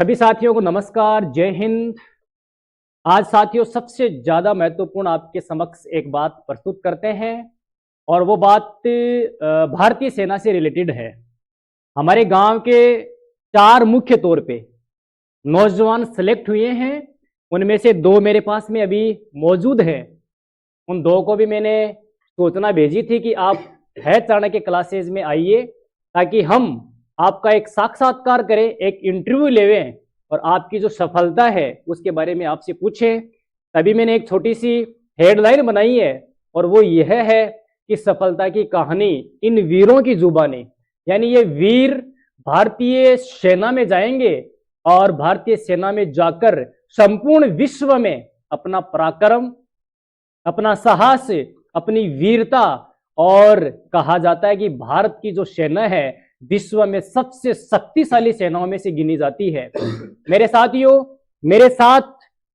सभी साथियों को नमस्कार, जय हिंद। आज साथियों सबसे ज्यादा महत्वपूर्ण आपके समक्ष एक बात प्रस्तुत करते हैं और वो बात भारतीय सेना से रिलेटेड है। हमारे गांव के 4 मुख्य तौर पे नौजवान सेलेक्ट हुए हैं, उनमें से 2 मेरे पास में अभी मौजूद हैं। उन 2 को भी मैंने सूचना भेजी थी कि आप है चाणक्य क्लासेज में आइए ताकि हम आपका एक साक्षात्कार करें, एक इंटरव्यू लेवें और आपकी जो सफलता है उसके बारे में आपसे पूछें। तभी मैंने एक छोटी सी हेडलाइन बनाई है और वो यह है कि सफलता की कहानी इन वीरों की जुबानी, यानी ये वीर भारतीय सेना में जाएंगे और भारतीय सेना में जाकर संपूर्ण विश्व में अपना पराक्रम, अपना साहस, अपनी वीरता, और कहा जाता है कि भारत की जो सेना है विश्व में सबसे शक्तिशाली सेनाओं में से गिनी जाती है। मेरे साथियों, मेरे साथ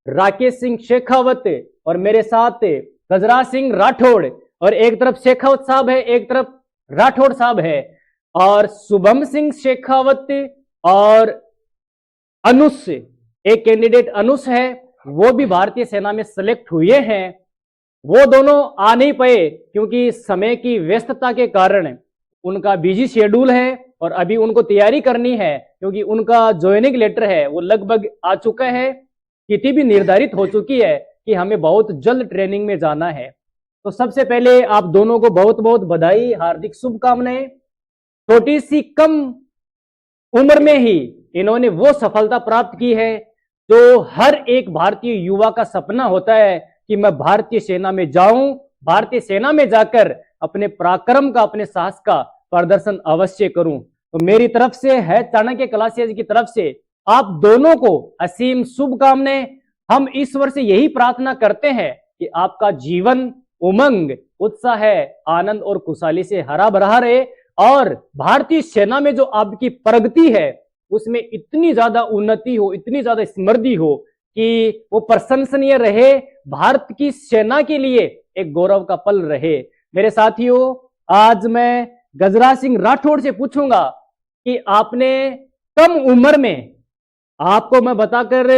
राकेश सिंह शेखावत और मेरे साथ गजराज सिंह राठौड़, और एक तरफ शेखावत साहब है, एक तरफ राठौड़ साहब है, और शुभम सिंह शेखावत और अनुष, एक कैंडिडेट अनुष है, वो भी भारतीय सेना में सेलेक्ट हुए हैं। वो दोनों आ नहीं पाए क्योंकि समय की व्यस्तता के कारण उनका बिजी शेड्यूल है और अभी उनको तैयारी करनी है क्योंकि उनका ज्वाइनिंग लेटर है वो लगभग आ चुका है। तिथि भी निर्धारित हो चुकी है कि हमें बहुत जल्द ट्रेनिंग में जाना है। तो सबसे पहले आप दोनों को बहुत बहुत बधाई, हार्दिक शुभकामनाएं। छोटी सी कम उम्र में ही इन्होंने वो सफलता प्राप्त की है जो हर एक भारतीय युवा का सपना होता है कि मैं भारतीय सेना में जाऊं, भारतीय सेना में जाकर अपने पराक्रम का, अपने साहस का प्रदर्शन अवश्य करूं। तो मेरी तरफ से है चाणक्य क्लासेज की तरफ से आप दोनों को असीम शुभकामनाएं। हम ईश्वर से यही प्रार्थना करते हैं कि आपका जीवन उमंग, उत्साह, आनंद और खुशहाली से हरा भरा रहे और भारतीय सेना में जो आपकी प्रगति है उसमें इतनी ज्यादा उन्नति हो, इतनी ज्यादा समृद्धि हो कि वो प्रशंसनीय रहे, भारत की सेना के लिए एक गौरव का पल रहे। मेरे साथियों, आज मैं गजराज सिंह राठौड़ से पूछूंगा कि आपने कम उम्र में, आपको मैं बताकर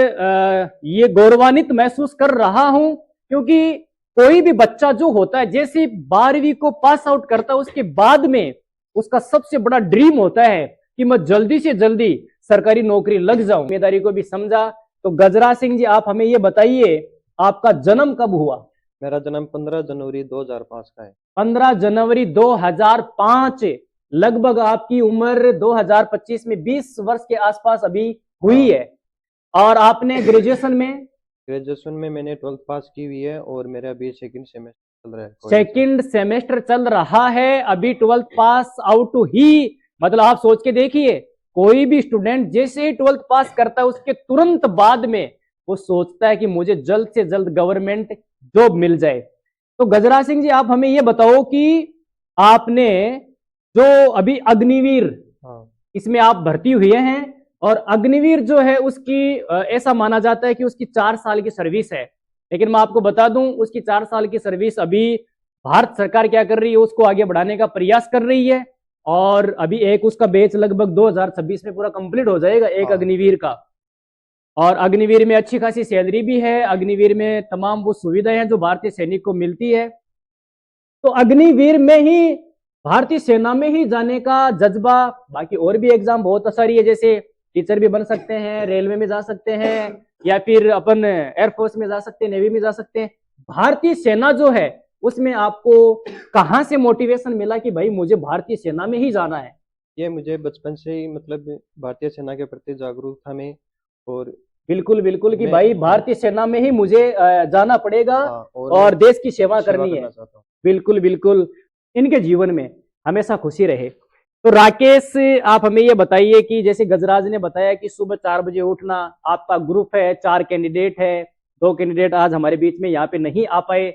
ये गौरवान्वित महसूस कर रहा हूं क्योंकि कोई भी बच्चा जो होता है जैसे 12वीं को पास आउट करता है उसके बाद में उसका सबसे बड़ा ड्रीम होता है कि मैं जल्दी से जल्दी सरकारी नौकरी लग जाऊं। जिम्मेदारी को भी समझा। तो गजराज सिंह जी, आप हमें ये बताइए आपका जन्म कब हुआ? मेरा जन्म 15 जनवरी 2005 का है। 15 जनवरी 2005। लगभग आपकी उम्र 2025 में 20 वर्ष के आसपास अभी हुई है। और आपने ग्रेजुएशन में मैंने 12th पास की हुई है और मेरा अभी सेकंड सेमेस्टर चल रहा है। सेकंड सेमेस्टर चल रहा है, अभी 12th पास आउट ही। मतलब आप सोच के देखिए, कोई भी स्टूडेंट जैसे ही 12th पास करता है उसके तुरंत बाद में वो सोचता है कि मुझे जल्द से जल्द गवर्नमेंट जॉब मिल जाए। तो गजराज सिंह जी, आप हमें ये बताओ कि आपने जो अभी अग्निवीर, इसमें आप भर्ती हुए हैं और अग्निवीर जो है उसकी ऐसा माना जाता है कि उसकी 4 साल की सर्विस है, लेकिन मैं आपको बता दूं उसकी 4 साल की सर्विस अभी भारत सरकार क्या कर रही है, उसको आगे बढ़ाने का प्रयास कर रही है और अभी एक उसका बैच लगभग 2026 में पूरा कंप्लीट हो जाएगा एक अग्निवीर का। और अग्निवीर में अच्छी खासी सैलरी भी है, अग्निवीर में तमाम वो सुविधाएं हैं जो भारतीय सैनिक को मिलती है। तो अग्निवीर में ही, भारतीय सेना में ही जाने का जज्बा, बाकी और भी एग्जाम बहुत सारी है, जैसे टीचर भी बन सकते हैं, रेलवे में जा सकते हैं, या फिर अपन एयरफोर्स में जा सकते हैं, नेवी में जा सकते हैं। भारतीय सेना जो है उसमें आपको कहां से मोटिवेशन मिला कि भाई मुझे भारतीय सेना में ही जाना है? ये मुझे बचपन से ही मतलब भारतीय सेना के प्रति जागरूक था मैं, और बिल्कुल बिल्कुल कि भाई भारतीय सेना में ही मुझे जाना पड़ेगा और देश की सेवा करनी है। बिल्कुल बिल्कुल, इनके जीवन में हमेशा खुशी रहे। तो राकेश, आप हमें ये बताइए कि जैसे गजराज ने बताया कि सुबह 4 बजे उठना, आपका ग्रुप है, 4 कैंडिडेट है, 2 कैंडिडेट आज हमारे बीच में यहाँ पे नहीं आ पाए।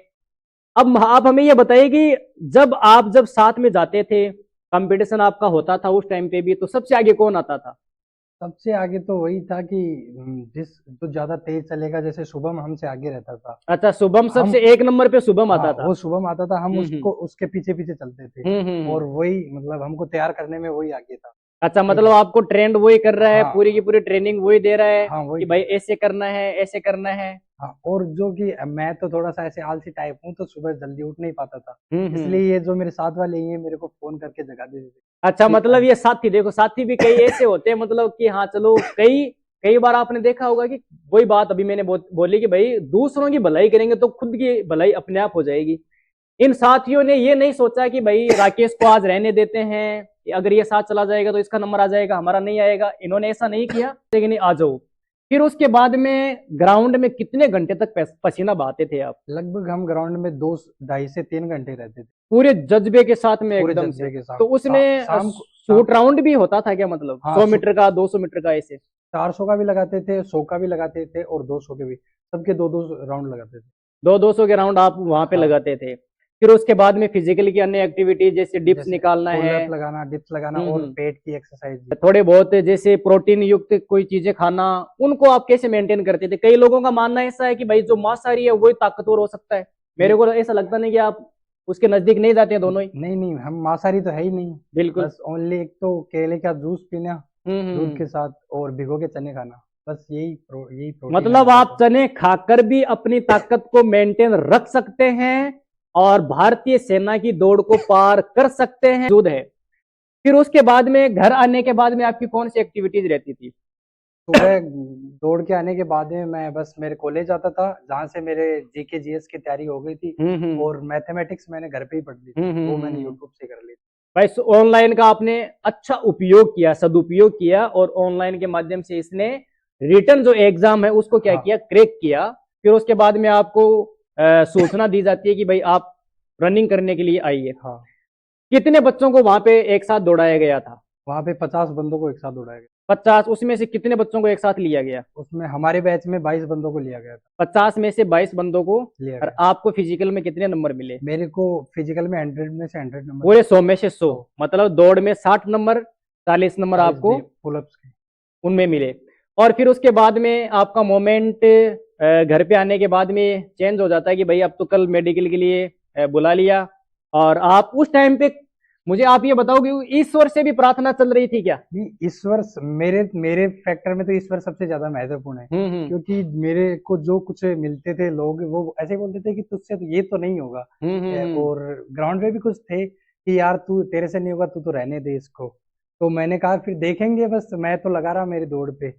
अब आप हमें ये बताइए कि जब साथ में जाते थे, कंपटीशन आपका होता था उस टाइम पे भी, तो सबसे आगे कौन आता था? सबसे आगे तो वही था कि जिस तो ज्यादा तेज चलेगा, जैसे शुभम हमसे आगे रहता था। अच्छा, शुभम सबसे 1 नंबर पे शुभम आता था। वो शुभम आता था, हम उसको उसके पीछे पीछे चलते थे और वही मतलब हमको तैयार करने में वही आगे था। अच्छा, मतलब आपको ट्रेंड वही कर रहा है, हाँ। पूरी की पूरी ट्रेनिंग वही दे रहा है हाँ कि वही। भाई ऐसे करना है, ऐसे करना है। हाँ, और जो कि मैं तो थोड़ा सा ऐसे आलसी टाइप हूँ, तो सुबह जल्दी उठ नहीं पाता था, हम्म। इसलिए ये जो मेरे साथ वाले हैं, ये मेरे को फोन करके जगा देते थे अच्छा, कि मतलब ये साथी, देखो साथी भी कई ऐसे होते हैं, मतलब कि हाँ चलो, कई कई बार आपने देखा होगा कि वही बात अभी मैंने बोली कि भाई दूसरों की भलाई करेंगे तो खुद की भलाई अपने आप हो जाएगी। इन साथियों ने ये नहीं सोचा कि भाई राकेश को आज रहने देते हैं, अगर ये साथ चला जाएगा तो इसका नंबर आ जाएगा, हमारा नहीं आएगा। इन्होंने ऐसा नहीं किया, लेकिन नहीं, आ जाओ। फिर उसके बाद में ग्राउंड में कितने घंटे तक पसीना बहाते थे आप? लगभग हम ग्राउंड में 2 ढाई से 3 घंटे रहते थे, पूरे जज्बे के साथ में, पूरे एकदम जज्बे से। के साथ। तो उसमें शाम को शूट राउंड भी होता था क्या, मतलब हाँ 100 मीटर का, 200 मीटर का, ऐसे? 400 का भी लगाते थे, 100 का भी लगाते थे, और 200 के भी, सबके 2-2 राउंड लगाते थे। 200 के राउंड आप वहां पे हाँ, लगाते थे। फिर उसके बाद में फिजिकल की अन्य एक्टिविटीज जैसे डिप्स जैसे निकालना है, पुलअप लगाना, डिप्स लगाना, और हम्म, पेट की एक्सरसाइज भी। थोड़े बहुत जैसे प्रोटीन युक्त कोई चीजें खाना, उनको आप कैसे मेंटेन करते थे? कई लोगों का मानना ऐसा है कि भाई जो मांसाहारी है वही ताकतवर हो सकता है। मेरे को ऐसा लगता नहीं, कि आप उसके नजदीक नहीं जाते हैं, दोनों ही? नहीं नहीं, हम मांसाहारी तो है ही नहीं। बिल्कुल। बस ओनली एक तो केले का जूस पीना दूध के हम्म। साथ, और भिगो के चने खाना, बस यही प्रोटीन है मतलब हमारा आप तो। चने खाकर भी अपनी ताकत को मेंटेन रख सकते हैं और भारतीय सेना की दौड़ को पार कर सकते हैं, मौजूद है। फिर उसके बाद में घर आने के बाद में आपकी कौन सी एक्टिविटीज रहती थी? सुबह दौड़ के आने के बाद में मैं बस मेरे कॉलेज आता था, जहाँ से मेरे जीके जीएस की तैयारी हो गई थी, हम्म। और मैथमेटिक्स मैंने घर पे ही पढ़ ली थी, वो मैंने यूट्यूब से कर ली थी। भाई ऑनलाइन का आपने अच्छा उपयोग किया, सदुपयोग किया, और ऑनलाइन के माध्यम से इसने रिटर्न जो एग्जाम है उसको क्या हाँ किया, क्रैक किया। फिर उसके बाद में आपको सूचना दी जाती है कि भाई आप रनिंग करने के लिए आइए। हाँ, कितने बच्चों को वहां पे एक साथ दौड़ाया गया था? वहाँ पे 50 बंदों को एक साथ दौड़ाया गया। 50? उसमें से कितने बच्चों को एक साथ लिया गया? उसमें हमारे बैच में 22 बंदों को लिया गया था। 50 में से 22 बंदों को। लिया और गया। आपको फिजिकल में कितने नंबर मिले? मेरे को फिजिकल में 100 में से 100 नंबर। पूरे 100 में से 100, मतलब दौड़ में 60 नंबर, 40 नंबर आपको पुलअप्स के उनमें मिले। और फिर उसके बाद में आपका मोमेंट घर पे आने के बाद में चेंज हो जाता है कि भाई अब तो कल मेडिकल के लिए बुला लिया। और आप उस टाइम पे, मुझे आप ये बताओ कि ईश्वर से भी प्रार्थना चल रही थी क्या? नहीं, ईश्वर मेरे मेरे फैक्टर में तो ईश्वर सबसे ज्यादा महत्वपूर्ण है, हम्म। क्योंकि मेरे को जो कुछ मिलते थे लोग, वो ऐसे बोलते थे कि तुझसे तो ये तो नहीं होगा। और ग्राउंड पे भी कुछ थे कि यार तू, तेरे से नहीं होगा, तू तो रहने दे इसको। तो मैंने कहा फिर देखेंगे, बस मैं तो लगा रहा मेरी दौड़ पे,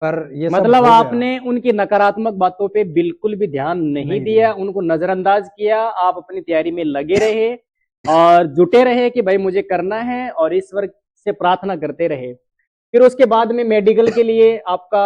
पर ये सब मतलब हो गया। आपने उनकी नकारात्मक बातों पे बिल्कुल भी ध्यान नहीं नहीं दिया, दिया। उनको नजरअंदाज किया। आप अपनी तैयारी में लगे रहे और जुटे रहे कि भाई मुझे करना है, और ईश्वर से प्रार्थना करते रहे। फिर उसके बाद में मेडिकल के लिए आपका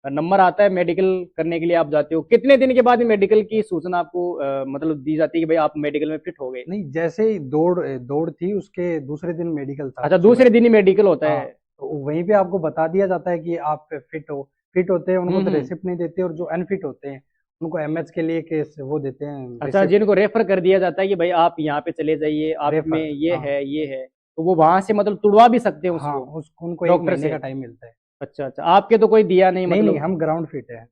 नंबर आता है, मेडिकल करने के लिए आप जाते हो। कितने दिन के बाद में मेडिकल की सूचना आपको मतलब दी जाती है कि भाई आप मेडिकल में फिट हो गए? नहीं, जैसे ही दौड़ दौड़ थी, उसके दूसरे दिन मेडिकल था अच्छा, सुबह। दूसरे दिन ही मेडिकल होता हाँ, है? तो वहीं पे आपको बता दिया जाता है कि आप फिट हो। फिट होते हैं उनको तो रेसिप्ट नहीं देते, और जो अनफिट होते हैं उनको एमएच के लिए केस वो देते हैं, अच्छा, रेसिप्ट। जिनको रेफर कर दिया जाता है कि भाई आप यहाँ पे चले जाइए, आप में रेफर, ये हाँ। है, ये है, तो वो वहां से मतलब तुड़वा भी सकते हैं हाँ, उसको उनको 1 डॉक्टर महीने से? का टाइम मिलता है। अच्छा अच्छा, आपके तो कोई दिया नहीं नहीं नहीं, मतलब? हम ग्राउंड फिट है।